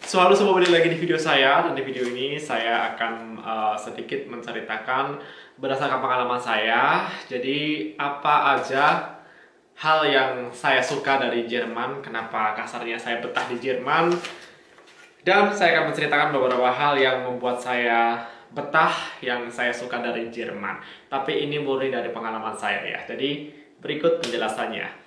Halo semua, balik lagi di video saya. Dan di video ini saya akan sedikit menceritakan berdasarkan pengalaman saya. Jadi apa aja hal yang saya suka dari Jerman, kenapa kasarnya saya betah di Jerman. Dan saya akan menceritakan beberapa hal yang membuat saya betah, yang saya suka dari Jerman. Tapi ini murni dari pengalaman saya ya. Jadi berikut penjelasannya.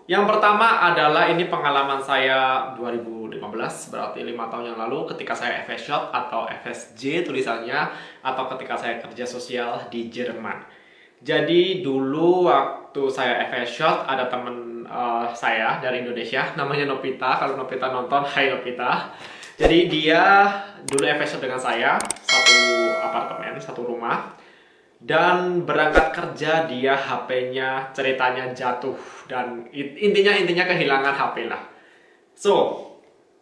Yang pertama adalah ini pengalaman saya 2015, berarti 5 tahun yang lalu ketika saya FS Shop atau FSJ tulisannya, atau ketika saya kerja sosial di Jerman. Jadi dulu waktu saya FS Shop ada temen saya dari Indonesia, namanya Nopita. Kalau Nopita nonton, hai Nopita. Jadi dia dulu FS Shop dengan saya, satu apartemen, satu rumah. Dan berangkat kerja dia HP-nya ceritanya jatuh dan intinya kehilangan HP lah.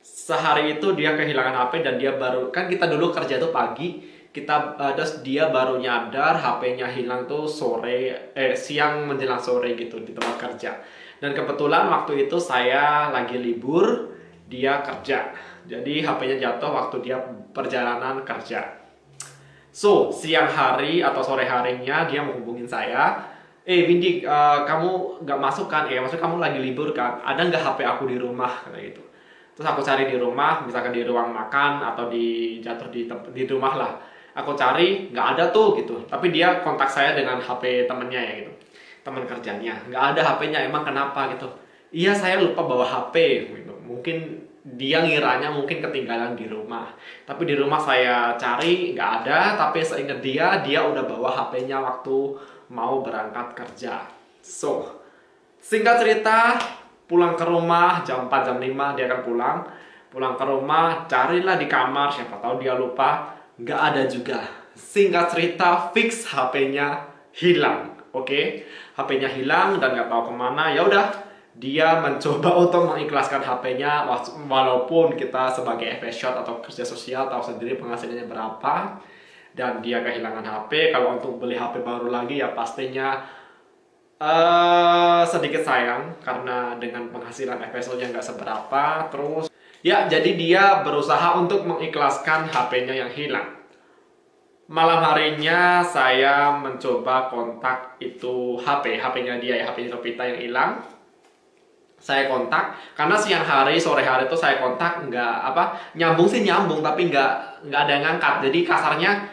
Sehari itu dia kehilangan HP dan dia baru, kan kita dulu kerja tuh pagi, terus dia baru nyadar HP-nya hilang tuh siang menjelang sore gitu di tempat kerja. Dan kebetulan waktu itu saya lagi libur, dia kerja. Jadi HP-nya jatuh waktu dia perjalanan kerja. Siang hari atau sore harinya dia menghubungin saya. Windy, kamu nggak masuk kan? Maksud kamu lagi libur kan? Ada nggak HP aku di rumah? Kata gitu. Terus aku cari di rumah, misalkan di ruang makan atau jatuh di rumah lah. Aku cari, nggak ada tuh gitu. Tapi dia kontak saya dengan HP temennya ya gitu. Teman kerjanya. Nggak ada HP-nya, emang kenapa gitu? Iya, saya lupa bawa HP gitu. Mungkin dia ngiranya mungkin ketinggalan di rumah. Tapi di rumah saya cari nggak ada, tapi seingat dia udah bawa HP-nya waktu mau berangkat kerja. Singkat cerita, pulang ke rumah jam 4 jam 5 dia akan pulang. Pulang ke rumah, carilah di kamar, siapa tahu dia lupa, nggak ada juga. Singkat cerita, fix HP-nya hilang. Oke, HP-nya hilang dan nggak tahu kemana. Ya udah, dia mencoba untuk mengikhlaskan HP-nya, walaupun kita sebagai FS Shop atau kerja sosial tahu sendiri penghasilannya berapa, dan dia kehilangan HP. Kalau untuk beli HP baru lagi ya pastinya sedikit sayang, karena dengan penghasilan FSO-nya nggak seberapa. Terus ya, jadi dia berusaha untuk mengikhlaskan HP-nya yang hilang. Malam harinya saya mencoba kontak itu HP-nya dia ya, HP Nopita yang hilang. Saya kontak, karena siang hari, sore hari itu saya kontak, nyambung sih nyambung, tapi nggak ada yang ngangkat. Jadi kasarnya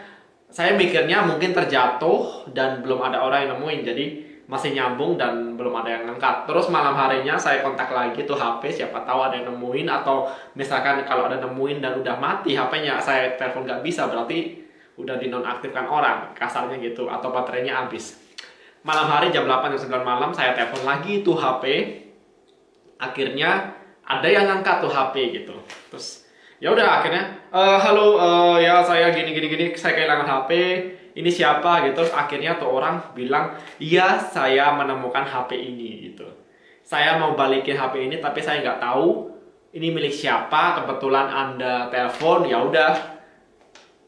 saya mikirnya mungkin terjatuh dan belum ada orang yang nemuin, jadi masih nyambung dan belum ada yang ngangkat. Terus malam harinya saya kontak lagi tuh HP, siapa tahu ada yang nemuin, atau misalkan kalau ada nemuin dan udah mati HP-nya, saya telepon nggak bisa, berarti udah dinonaktifkan orang, kasarnya gitu, atau baterainya habis. Malam hari jam 8 jam 9 malam saya telepon lagi tuh HP. Akhirnya ada yang ngangkat tuh HP gitu. Terus ya udah akhirnya halo, ya saya gini saya kehilangan HP, ini siapa gitu. Terus akhirnya tuh orang bilang, iya saya menemukan HP ini gitu. Saya mau balikin HP ini tapi saya nggak tahu ini milik siapa. Kebetulan Anda telepon, ya udah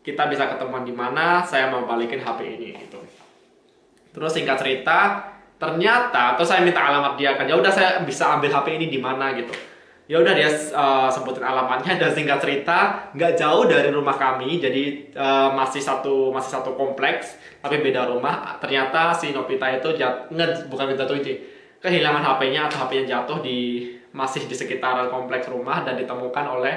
kita bisa ketemuan di mana, saya mau balikin HP ini gitu. Terus singkat cerita, ternyata, terus saya minta alamat dia kan, ya udah saya bisa ambil HP ini di mana gitu. Ya udah dia sebutin alamatnya, dan singkat cerita nggak jauh dari rumah kami, jadi masih satu kompleks tapi beda rumah. Ternyata si Nopita itu kehilangan HP-nya, atau HP-nya jatuh masih di sekitaran kompleks rumah dan ditemukan oleh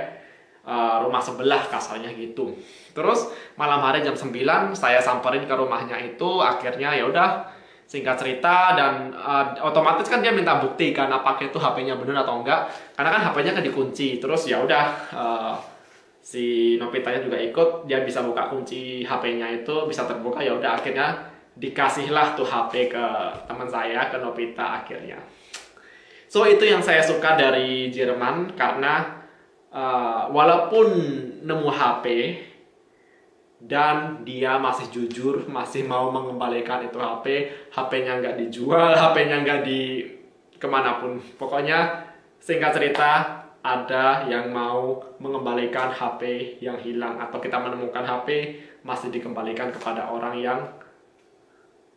rumah sebelah, kasarnya gitu. Terus malam hari jam 9 saya samperin ke rumahnya itu. Akhirnya ya udah, singkat cerita, dan otomatis kan dia minta bukti kan apakah itu HP-nya bener atau enggak, karena kan HP-nya kan dikunci. Terus ya udah, si Nopitanya juga ikut, dia bisa buka kunci HP-nya itu, bisa terbuka. Ya udah akhirnya dikasihlah tuh HP ke teman saya, ke Nopita akhirnya. Itu yang saya suka dari Jerman, karena walaupun nemu HP, dan dia masih jujur, masih mau mengembalikan itu HP, HP-nya nggak dijual, HP-nya nggak di kemanapun. Pokoknya singkat cerita, ada yang mau mengembalikan HP yang hilang, atau kita menemukan HP masih dikembalikan kepada orang yang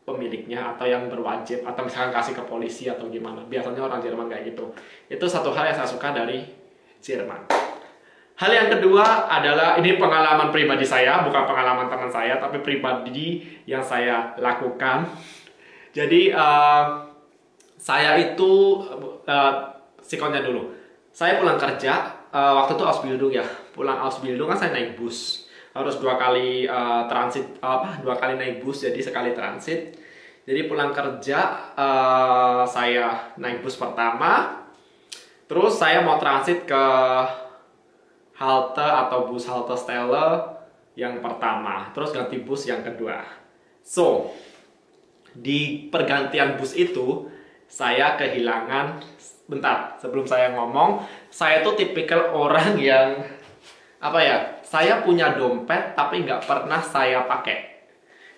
pemiliknya atau yang berwajib, atau misalkan kasih ke polisi atau gimana. Biasanya orang Jerman kayak gitu. Itu satu hal yang saya suka dari Jerman. Hal yang kedua adalah, ini pengalaman pribadi saya, bukan pengalaman teman saya, tapi pribadi yang saya lakukan. Jadi saya itu psikonya dulu. Saya pulang kerja, waktu itu Ausbildung ya. Pulang Ausbildung kan saya naik bus. Harus dua kali transit, dua kali naik bus, jadi sekali transit. Jadi pulang kerja, saya naik bus pertama. Terus saya mau transit ke halte atau bus halte Stelle yang pertama, terus ganti bus yang kedua. So, di pergantian bus itu saya kehilangan, bentar, sebelum saya ngomong, saya tuh tipikal orang yang apa ya, saya punya dompet tapi nggak pernah saya pakai.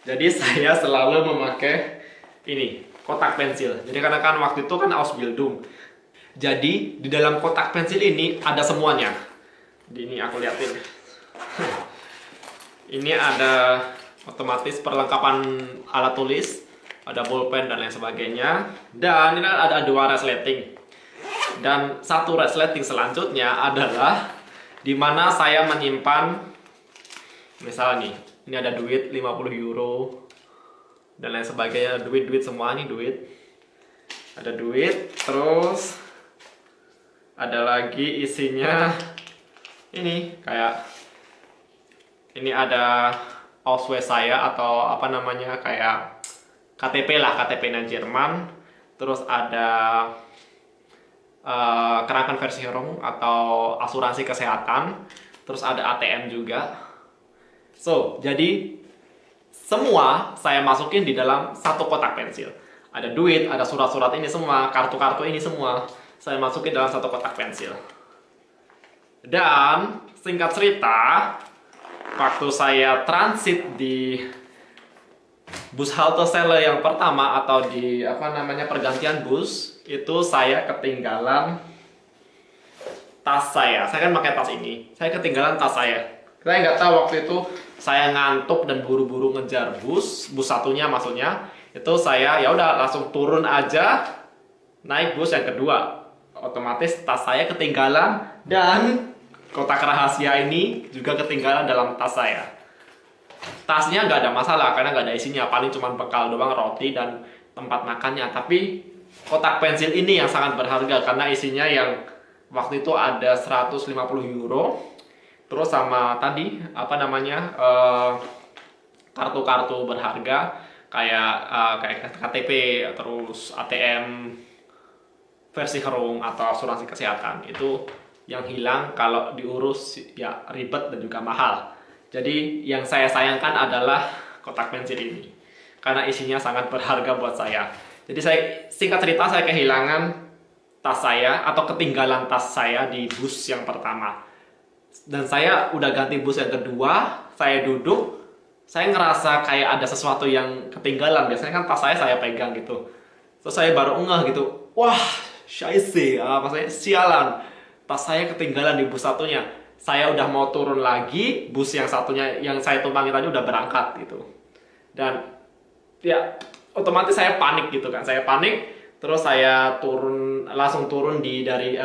Jadi saya selalu memakai ini, kotak pensil. Jadi karena kan waktu itu kan Ausbildung, jadi di dalam kotak pensil ini ada semuanya. Ini aku liatin. Ini ada otomatis perlengkapan alat tulis, ada pulpen dan lain sebagainya. Dan ini ada dua resleting. Dan satu resleting selanjutnya adalah dimana saya menyimpan, misalnya nih, ini ada duit 50 euro dan lain sebagainya. Duit semua nih, duit. Ada duit, terus ada lagi isinya ini kayak, ini ada Ausweis saya, atau apa namanya, kayak KTP lah, KTP-nya Jerman. Terus ada Krankenversicherung atau asuransi kesehatan. Terus ada ATM juga. So, jadi semua saya masukin di dalam satu kotak pensil. Ada duit, ada surat-surat ini semua, kartu-kartu ini semua saya masukin dalam satu kotak pensil. Dan singkat cerita, waktu saya transit di bus halte Stelle yang pertama, atau di apa namanya, pergantian bus, itu saya ketinggalan tas saya. Saya kan pakai tas ini, saya ketinggalan tas saya. Saya nggak tahu, waktu itu saya ngantuk dan buru-buru ngejar bus satunya maksudnya. Itu saya ya udah langsung turun aja, naik bus yang kedua. Otomatis tas saya ketinggalan, dan kotak rahasia ini juga ketinggalan dalam tas saya. Tasnya nggak ada masalah karena nggak ada isinya, paling cuma bekal doang, roti dan tempat makannya. Tapi kotak pensil ini yang sangat berharga karena isinya yang waktu itu ada 150 euro. Terus sama tadi apa namanya, kartu-kartu berharga kayak KTP, terus ATM, Versicherung atau asuransi kesehatan. Itu yang hilang kalau diurus ya ribet dan juga mahal. Jadi yang saya sayangkan adalah kotak pensil ini karena isinya sangat berharga buat saya. Jadi saya, singkat cerita, saya kehilangan tas saya atau ketinggalan tas saya di bus yang pertama. Dan saya udah ganti bus yang kedua, saya duduk, saya ngerasa kayak ada sesuatu yang ketinggalan. Biasanya kan tas saya pegang gitu. Terus saya baru ngeh gitu, wah, scheisse, maksudnya sialan, tas saya ketinggalan di bus satunya. Saya udah mau turun lagi, bus yang satunya yang saya tumpangi tadi udah berangkat gitu. Dan ya otomatis saya panik gitu kan. Saya panik, terus saya langsung turun dari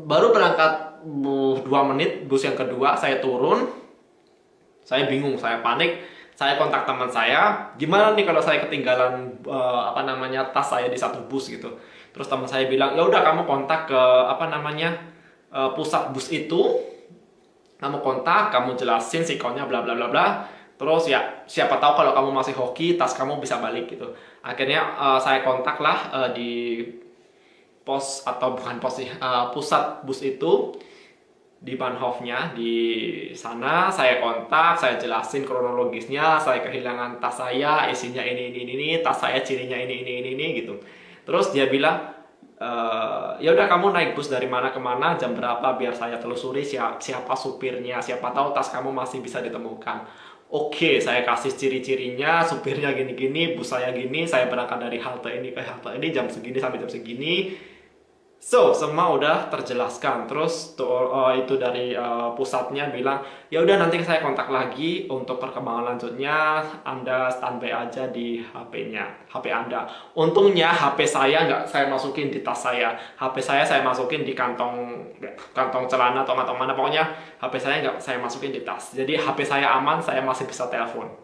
baru berangkat 2 menit bus yang kedua, saya turun. Saya bingung, saya panik. Saya kontak teman saya, gimana nih kalau saya ketinggalan apa namanya, tas saya di satu bus gitu. Terus teman saya bilang, ya udah kamu kontak ke apa namanya, pusat bus itu, kamu kontak, kamu jelasin sikonnya bla bla bla bla. Terus ya siapa tahu kalau kamu masih hoki, tas kamu bisa balik gitu. Akhirnya saya kontak lah di pos, atau bukan pos sih, pusat bus itu di Bahnhofnya. Di sana saya kontak, saya jelasin kronologisnya, saya kehilangan tas saya, isinya ini, tas saya cirinya ini gitu. Terus dia bilang, ya udah kamu naik bus dari mana ke mana, jam berapa, biar saya telusuri siapa supirnya, siapa tahu tas kamu masih bisa ditemukan. Oke, saya kasih ciri-cirinya, supirnya gini-gini, bus saya gini, saya berangkat dari halte ini ke halte ini jam segini sampai jam segini. So, semua udah terjelaskan. Terus itu dari pusatnya bilang, ya udah nanti saya kontak lagi untuk perkembangan lanjutnya. Anda standby aja di HP Anda. Untungnya HP saya nggak saya masukin di tas saya. HP saya masukin di kantong celana atau kantong mana. Pokoknya HP saya nggak saya masukin di tas. Jadi HP saya aman, saya masih bisa telepon.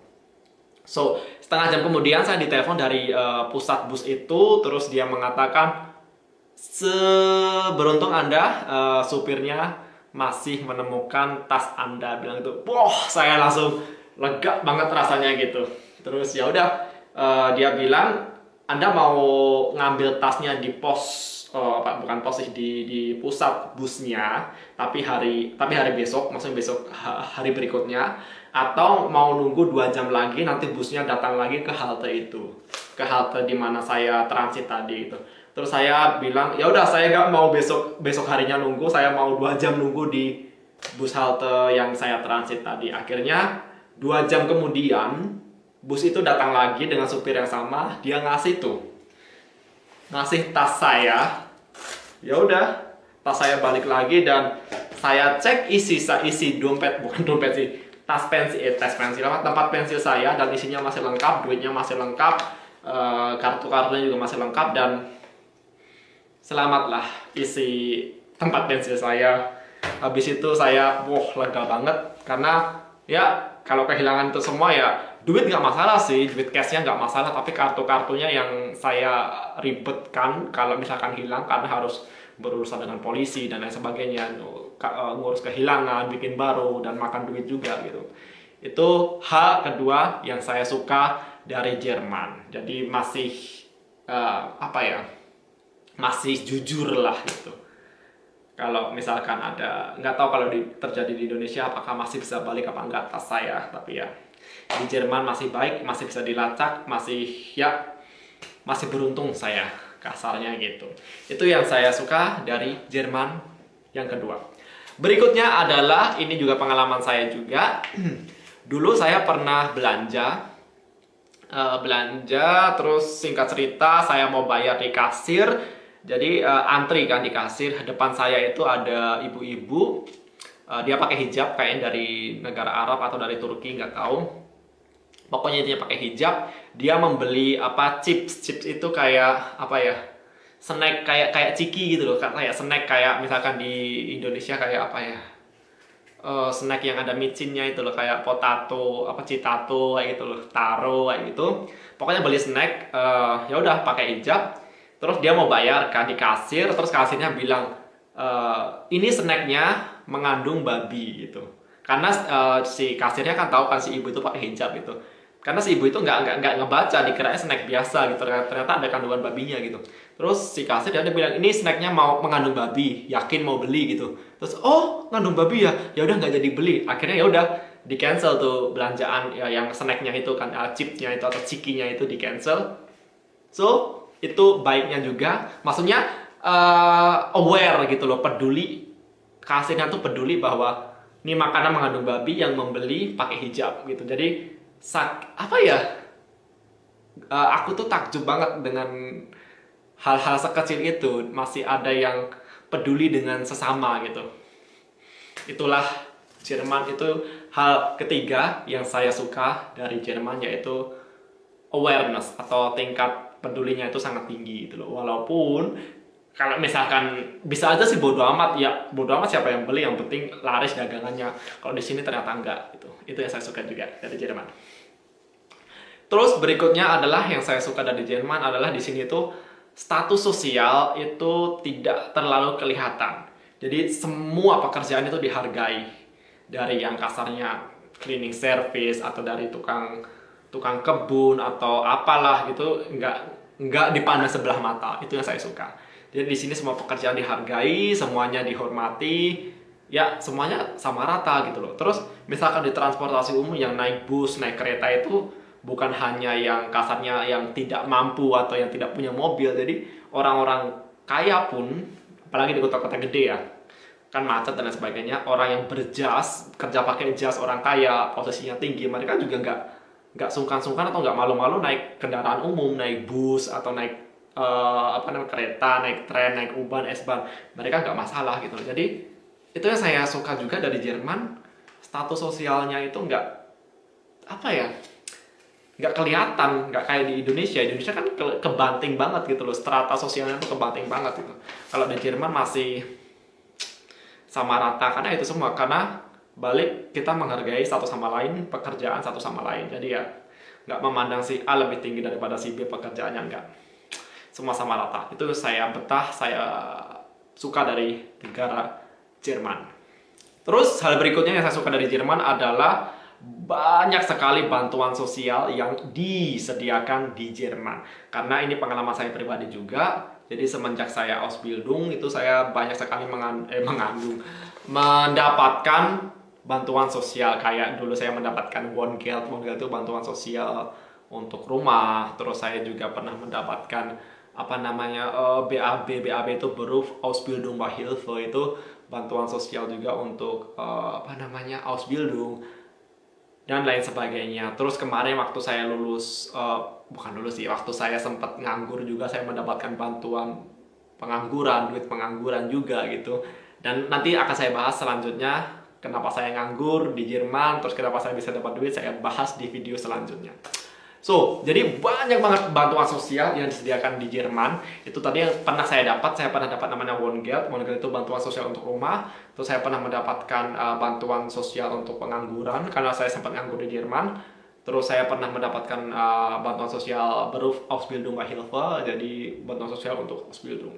So, setengah jam kemudian saya ditelepon dari pusat bus itu. Terus dia mengatakan, seberuntung Anda, supirnya masih menemukan tas Anda, bilang gitu. Wah, saya langsung lega banget rasanya gitu. Terus ya udah, dia bilang Anda mau ngambil tasnya di pos, bukan pos sih, di pusat busnya, tapi hari besok, maksudnya besok hari berikutnya, atau mau nunggu 2 jam lagi nanti busnya datang lagi ke halte itu, ke halte di mana saya transit tadi itu. Terus saya bilang, ya udah saya nggak mau besok harinya nunggu, saya mau 2 jam nunggu di bus halte yang saya transit tadi. Akhirnya 2 jam kemudian bus itu datang lagi dengan supir yang sama, dia ngasih tas saya. Ya udah, tas saya balik lagi dan saya cek isi dompet, bukan dompet sih, tas pensil, tempat pensil saya, dan isinya masih lengkap, duitnya masih lengkap, kartu-kartunya juga masih lengkap, dan selamatlah isi tempat pensil saya. Habis itu saya lega banget, karena ya kalau kehilangan itu semua ya duit nggak masalah sih, duit cashnya nggak masalah, tapi kartu-kartunya yang saya ribetkan kalau misalkan hilang, karena harus berurusan dengan polisi dan lain sebagainya, ngurus kehilangan, bikin baru, dan makan duit juga gitu. Itu hal kedua yang saya suka dari Jerman. Jadi masih masih jujur lah gitu. Kalau misalkan ada, nggak tahu kalau terjadi di Indonesia apakah masih bisa balik apa enggak tas saya, tapi ya di Jerman masih baik, masih bisa dilacak, masih beruntung saya, kasarnya gitu. Itu yang saya suka dari Jerman yang kedua. Berikutnya adalah, ini juga pengalaman saya juga. Dulu saya pernah belanja, terus singkat cerita saya mau bayar di kasir. Jadi antri kan di kasir, depan saya itu ada ibu-ibu, dia pakai hijab, kayaknya dari negara Arab atau dari Turki, nggak tahu. Pokoknya dia pakai hijab, dia membeli chips itu kayak snack, kayak ciki gitu loh, kayak snack, kayak misalkan di Indonesia kayak snack yang ada micinnya itu loh, kayak potato, citato kayak gitu loh, taro kayak gitu. Pokoknya beli snack, ya udah pakai hijab. Terus dia mau bayar kan di kasir, terus kasirnya bilang, ini snacknya mengandung babi gitu. Karena si kasirnya kan tahu kan si ibu itu pakai hijab gitu. Karena si ibu itu nggak ngebaca, dikirain snack biasa gitu. Ternyata ada kandungan babinya gitu. Terus si kasir dia bilang, ini snacknya mau mengandung babi, yakin mau beli gitu. Terus ngandung babi ya, ya udah nggak jadi beli. Akhirnya ya udah di cancel tuh belanjaan ya, yang snacknya itu kan, chipsnya itu atau cikinya itu di cancel. So itu baiknya juga, maksudnya aware gitu loh, peduli, kasirnya tuh peduli bahwa ini makanan mengandung babi, yang membeli pakai hijab gitu. Jadi aku tuh takjub banget dengan hal-hal sekecil itu, masih ada yang peduli dengan sesama gitu. Itulah Jerman. Itu hal ketiga yang saya suka dari Jerman, yaitu awareness atau tingkat pedulinya itu sangat tinggi gitu loh. Walaupun kalau misalkan bisa aja sih bodo amat, ya bodo amat siapa yang beli, yang penting laris dagangannya. Kalau di sini ternyata enggak gitu. Itu yang saya suka juga dari Jerman. Terus berikutnya adalah yang saya suka dari Jerman adalah di sini tuh status sosial itu tidak terlalu kelihatan. Jadi semua pekerjaan itu dihargai, dari yang kasarnya cleaning service atau dari tukang kebun atau apalah gitu, nggak dipandang sebelah mata. Itu yang saya suka. Jadi di sini semua pekerjaan dihargai, semuanya dihormati, ya semuanya sama rata gitu loh. Terus misalkan di transportasi umum, yang naik bus, naik kereta itu bukan hanya yang kasarnya yang tidak mampu atau yang tidak punya mobil. Jadi orang-orang kaya pun, apalagi di kota-kota gede ya, kan macet dan lain sebagainya, orang yang berjas, kerja pakai jas, orang kaya, posisinya tinggi, mereka juga nggak sungkan-sungkan atau nggak malu-malu naik kendaraan umum, naik bus atau naik apa namanya, kereta, naik tren, naik U-Bahn, S-Bahn, mereka nggak masalah gitu. Jadi itu yang saya suka juga dari Jerman, status sosialnya itu nggak, apa ya, nggak kelihatan, nggak kayak di Indonesia. Indonesia kan kebanting banget gitu loh, strata sosialnya tuh kebanting banget gitu. Kalau di Jerman masih sama rata, karena itu semua, karena balik kita menghargai satu sama lain, pekerjaan satu sama lain. Jadi ya nggak memandang si A lebih tinggi daripada si B pekerjaannya, enggak, semua sama rata. Itu saya betah, saya suka dari negara Jerman. Terus hal berikutnya yang saya suka dari Jerman adalah banyak sekali bantuan sosial yang disediakan di Jerman. Karena ini pengalaman saya pribadi juga. Jadi semenjak saya Ausbildung itu saya banyak sekali mendapatkan bantuan sosial. Kayak dulu saya mendapatkan Wohngeld. Wohngeld itu bantuan sosial untuk rumah. Terus saya juga pernah mendapatkan apa namanya, BAB itu Beruf Ausbildung Beihilfe, itu bantuan sosial juga untuk apa namanya, Ausbildung dan lain sebagainya. Terus kemarin waktu saya lulus, bukan lulus sih, waktu saya sempat nganggur juga, saya mendapatkan bantuan pengangguran, duit pengangguran juga gitu. Dan nanti akan saya bahas selanjutnya kenapa saya nganggur di Jerman, terus kenapa saya bisa dapat duit, saya bahas di video selanjutnya. So, jadi banyak banget bantuan sosial yang disediakan di Jerman. Itu tadi yang pernah saya dapat. Saya pernah dapat namanya Wohngeld. Wohngeld itu bantuan sosial untuk rumah. Terus saya pernah mendapatkan bantuan sosial untuk pengangguran, karena saya sempat nganggur di Jerman. Terus saya pernah mendapatkan bantuan sosial Beruf Ausbildung Beihilfe, jadi bantuan sosial untuk Ausbildung.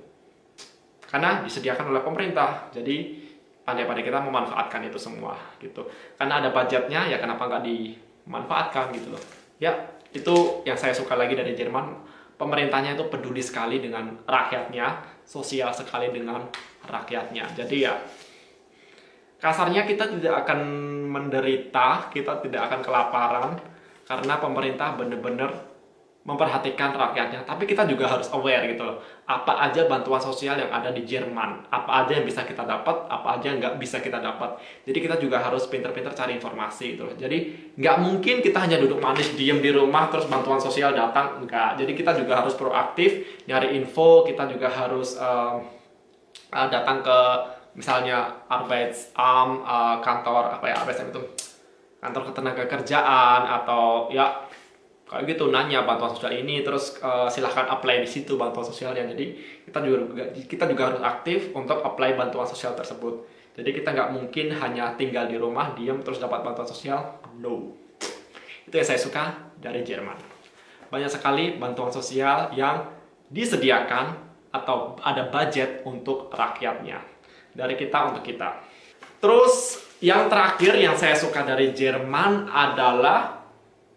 Karena disediakan oleh pemerintah. Jadi pandai-pandai kita memanfaatkan itu semua gitu. Karena ada budgetnya, ya kenapa nggak dimanfaatkan gitu loh. Ya, itu yang saya suka lagi dari Jerman. Pemerintahnya itu peduli sekali dengan rakyatnya, sosial sekali dengan rakyatnya. Jadi ya, kasarnya kita tidak akan menderita, kita tidak akan kelaparan, karena pemerintah benar-benar memperhatikan rakyatnya. Tapi kita juga harus aware gitu loh, apa aja bantuan sosial yang ada di Jerman, apa aja yang bisa kita dapat, apa aja yang nggak bisa kita dapat. Jadi kita juga harus pinter-pinter cari informasi gitu loh. Jadi nggak mungkin kita hanya duduk manis diem di rumah terus bantuan sosial datang, enggak. Jadi kita juga harus proaktif nyari info. Kita juga harus datang ke misalnya Arbeitsamt, kantor apa ya, Arbeitsamt itu kantor ketenagakerjaan, atau ya kayak gitu, nanya bantuan sosial ini, terus silahkan apply di situ bantuan sosialnya. Jadi kita juga harus aktif untuk apply bantuan sosial tersebut. Jadi kita nggak mungkin hanya tinggal di rumah diam terus dapat bantuan sosial, no. Itu yang saya suka dari Jerman. Banyak sekali bantuan sosial yang disediakan atau ada budget untuk rakyatnya, dari kita untuk kita. Terus yang terakhir yang saya suka dari Jerman adalah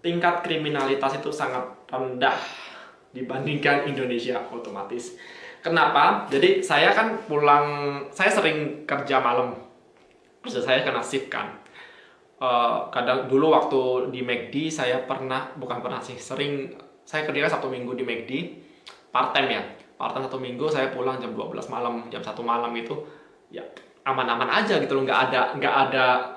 tingkat kriminalitas itu sangat rendah dibandingkan Indonesia otomatis. Kenapa? Jadi saya kan pulang, saya sering kerja malam. Terus saya kena shift kan. Kadang dulu waktu di McD saya bukan pernah sih, sering saya kerja Sabtu Minggu di McD, part time ya. Part time 1 minggu saya pulang jam 12 malam, jam 1 malam itu ya aman-aman aja gitu loh, nggak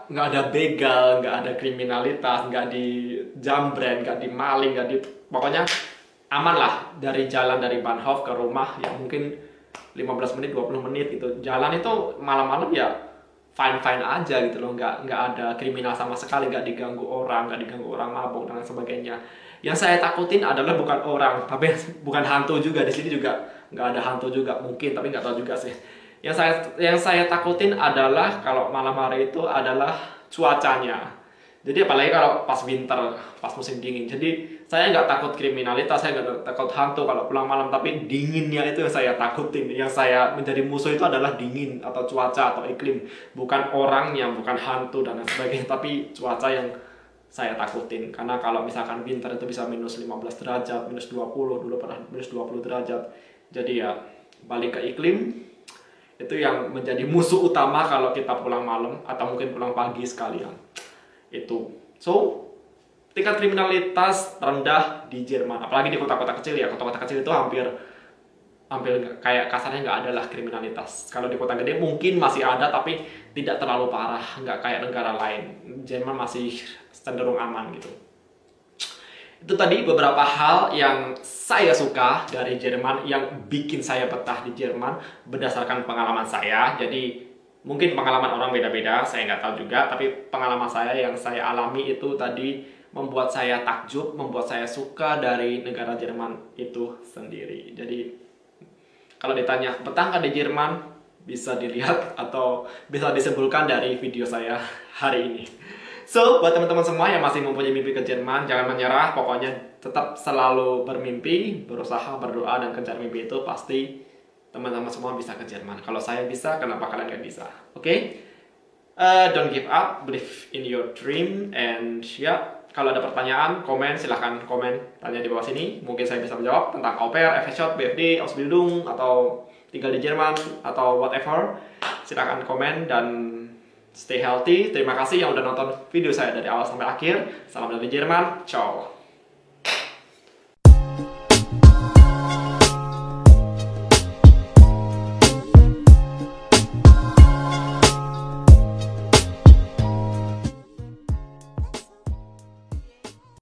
ada begal, nggak ada kriminalitas, nggak di jambret, nggak di maling, pokoknya aman lah. Dari jalan dari Bahnhof ke rumah ya mungkin 15 menit 20 menit gitu. Jalan itu malam-malam ya fine aja gitu loh, nggak ada kriminal sama sekali, nggak diganggu orang mabuk dan lain sebagainya. Yang saya takutin adalah bukan orang, tapi bukan hantu juga. Di sini juga nggak ada hantu juga mungkin, tapi nggak tahu juga sih. Yang saya takutin adalah kalau malam hari itu adalah cuacanya. Jadi apalagi kalau pas winter, pas musim dingin. Jadi saya nggak takut kriminalitas, saya nggak takut hantu kalau pulang malam, tapi dinginnya itu yang saya takutin. Yang saya menjadi musuh itu adalah dingin atau cuaca atau iklim, bukan orangnya, bukan hantu dan lain sebagainya, tapi cuaca yang saya takutin. Karena kalau misalkan winter itu bisa minus 15 derajat, minus 20, dulu pernah minus 20 derajat. Jadi ya balik ke iklim, itu yang menjadi musuh utama kalau kita pulang malam atau mungkin pulang pagi sekalian. Itu. So, tingkat kriminalitas rendah di Jerman, apalagi di kota-kota kecil ya. Kota-kota kecil itu hampir hampir kayak kasarnya nggak ada lah kriminalitas. Kalau di kota gede mungkin masih ada tapi tidak terlalu parah, nggak kayak negara lain. Jerman masih cenderung aman gitu. Itu tadi beberapa hal yang saya suka dari Jerman, yang bikin saya betah di Jerman berdasarkan pengalaman saya. Jadi mungkin pengalaman orang beda-beda, saya nggak tahu juga, tapi pengalaman saya yang saya alami itu tadi membuat saya takjub, membuat saya suka dari negara Jerman itu sendiri. Jadi kalau ditanya betah nggak di Jerman, bisa dilihat atau bisa disimpulkan dari video saya hari ini. So, buat teman-teman semua yang masih mempunyai mimpi ke Jerman, jangan menyerah. Pokoknya tetap selalu bermimpi, berusaha, berdoa, dan kejar mimpi itu pasti teman-teman semua bisa ke Jerman. Kalau saya bisa, kenapa kalian nggak bisa? Oke? Okay? Don't give up, believe in your dream, and ya, kalau ada pertanyaan, komen, silahkan komen, tanya di bawah sini. Mungkin saya bisa menjawab tentang au pair, FS-Shot, BFD, Ausbildung, atau tinggal di Jerman, atau whatever. Silahkan komen dan stay healthy. Terima kasih yang udah nonton video saya dari awal sampai akhir. Salam dari Jerman. Ciao.